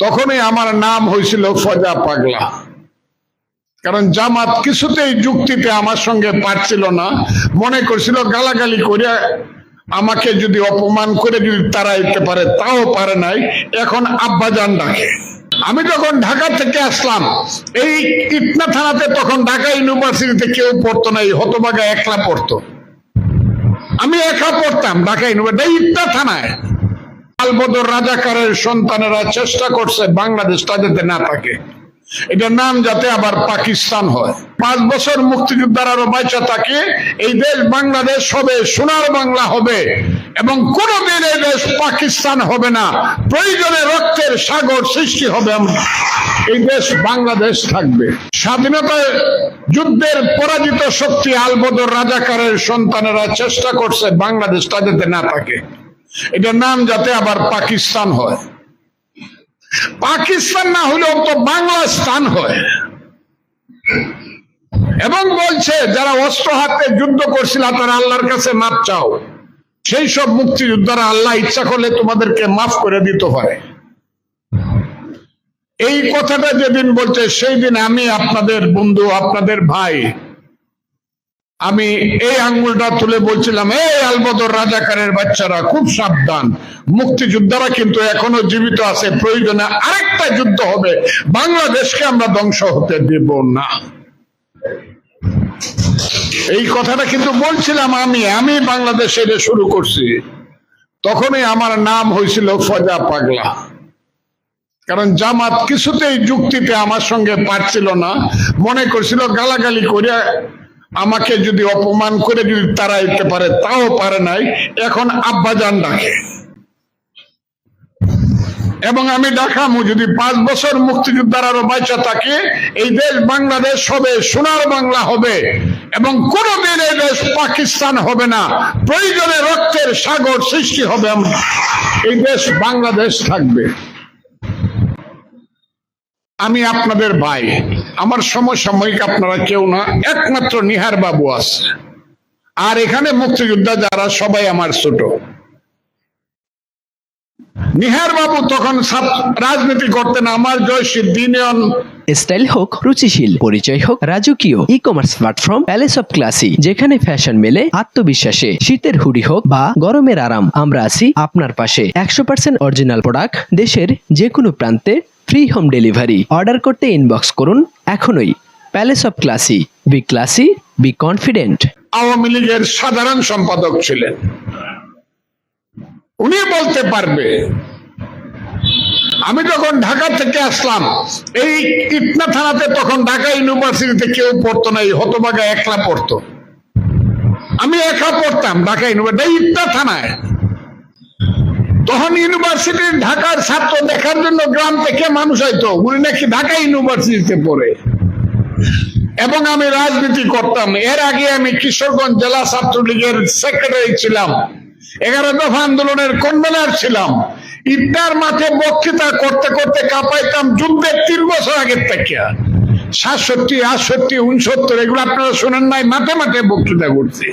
তখনই আমার নাম হয়েছিল ফজা পাগলা। কারণ জামাত কিছুতেই যুক্তিতে আমার সঙ্গে পারছিল না, মনে করছিল গালাগালি করে আমাকে যদি অপমান করে যদি তাড়াইতে পারে, তাও পারে নাই, এখন আব্বাজান ডাকে। আমি যখন ঢাকা থেকে আসলাম, এই ইটনা থানাতে তখন ঢাকা ইউনিভার্সিটিতে কেউ পড়তো না, এই হতভাগা একলা পড়তো। আমি একা পড়তাম ঢাকা ইউনিভার্সিটি ইটনা থানায়। আলবদর রাজাকারের সন্তানেরা চেষ্টা করছে বাংলাদেশটা যাতে না থাকে, এটার নাম যাতে আবার পাকিস্তান হয়। 5 বছর মুক্তিযোদ্ধার আরো বাইচা থাকে, এই দেশ বাংলাদেশ হবে, সোনার বাংলা হবে, এবং কোনদিন এই দেশ পাকিস্তান হবে না। প্রয়োজনে রক্তের সাগর সৃষ্টি হবে, এই দেশ বাংলাদেশ থাকবে। স্বাধীনতা যুদ্ধের পরাজিত শক্তি আলবদর রাজাকারের সন্তানেরা চেষ্টা করছে বাংলাদেশটা যাতে না থাকে, এটার নাম যাতে আবার পাকিস্তান হয়। পাকিস্তান না হলেও তো বাংলা স্থান হয়। এবং বলছে যারা অস্ত্র হাতে যুদ্ধ করছিল তারা আল্লাহর কাছে মাপ চাও, সেই সব মুক্তিযোদ্ধারা আল্লাহ ইচ্ছা করলে তোমাদেরকে মাফ করে দিতে পারে। এই কথাটা যেদিন বলছে সেই দিন আমি আপনাদের বন্ধু, আপনাদের ভাই, আমি এই আঙ্গুলটা তুলে বলছিলাম, এই আলবদর রাজাকারের বাচ্চারা খুব সাবধান, মুক্তিযোদ্ধারা কিন্তু এখনো জীবিত আছে, প্রয়োজনে আরেকটা যুদ্ধ হবে, বাংলাদেশকে আমরা ধ্বংস হতে দেব না। এই কথাটা কিন্তু বলছিলাম আমি বাংলাদেশে এটা শুরু করছি। তখনই আমার নাম হয়েছিল ফজা পাগলা। কারণ জামাত কিছুতেই যুক্তিতে আমার সঙ্গে পারছিল না, মনে করছিল গালাগালি করে আমাকে যদি অপমান করে যদি তাড়াইতে পারে, তাও পারে নাই, এখন আব্বাজান ডাকে। এবং আমি দেখামু যদি 5 বছর মুক্তিযোদ্ধার আরো বাইচা থাকে, এই দেশ বাংলাদেশ হবে, সোনার বাংলা হবে, এবং কোনদিন এই দেশ পাকিস্তান হবে না। প্রয়োজনে রক্তের সাগর সৃষ্টি হবে, এই দেশ বাংলাদেশ থাকবে। আমি আপনাদের ভাই, আমার সমসাময়িক আপনারা কেউ না, একমাত্র নিহার বাবু আছে, আর এখানে মুক্তিযোদ্ধা যারা সবাই আমার ছোট। নিহার বাবু তখন রাজনীতি করতেন, আমার জয়শ্রী দিনয়ন স্টাইল হোক রুচিশীল, পরিচয় হোক রাজকীয়, e commerce platform palace of classy, যেখানে ফ্যাশন মেলে আত্মবিশ্বাসে। শীতের হুডি হোক বা গরমের আরাম, আমরা আছি আপনার পাশে। 100% অরিজিনাল প্রোডাক্ট, দেশের যে কোনো প্রান্তে, ফ্রি হোম ডেলিভারি। অর্ডার করতে ইনবক্স করুন এখনই। Palace of classy, B classy, be confident. Awami লীগের সাধারণ সম্পাদক ছিলেন, উনি বলতে পারবে। আমি যখন ঢাকা থেকে আসলাম, এই ইটনা থানাতে তখন ঢাকা ইউনিভার্সিটিতে কেউ পড়তো না, এই হতভাগা একলা পড়তো। আমি একা পড়তাম ঢাকা ইউনিভার্সিটি ইটনা থানায়। তখন ইউনিভার্সিটির ঢাকার ছাত্র দেখার জন্য গ্রাম থেকে মানুষ হয়তো, উনি নাকি ঢাকা ইউনিভার্সিটিতে পড়ে। এবং আমি রাজনীতি করতাম। এর আগে আমি কিশোরগঞ্জ জেলা ছাত্রলীগের সেক্রেটারি ছিলাম, 11 দফা আন্দোলনের কনভেনার ছিলাম। ইটনার মাঠে বক্তৃতা করতে করতে কাঁপাইতাম, যুদ্ধের 3 বছর আগের থেকে। 67, 68, 69 এগুলো আপনারা শোনেন নাই, মাঠে মাঠে বক্তৃতা করছি।